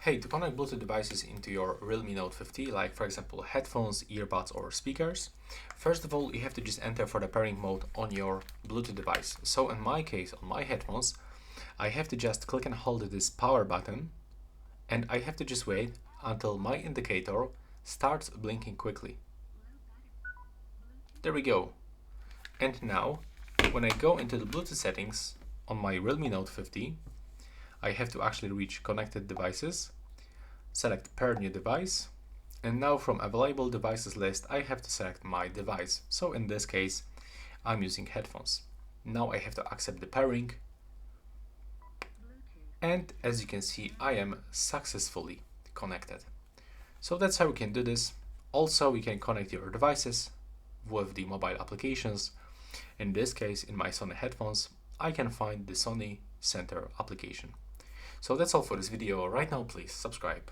Hey, to connect Bluetooth devices into your Realme Note 50, like for example headphones, earbuds or speakers, first of all you have to just enter for the pairing mode on your Bluetooth device. So in my case, on my headphones, I have to just click and hold this power button and I have to just wait until my indicator starts blinking quickly. There we go. And now, when I go into the Bluetooth settings on my Realme Note 50, I have to actually reach connected devices, select pair new device, and now from available devices list I have to select my device. So in this case I'm using headphones. Now I have to accept the pairing, and as you can see I am successfully connected. So that's how we can do this. Also we can connect your devices with the mobile applications. In this case, in my Sony headphones, I can find the Sony Center application. So that's all for this video. Right now please subscribe.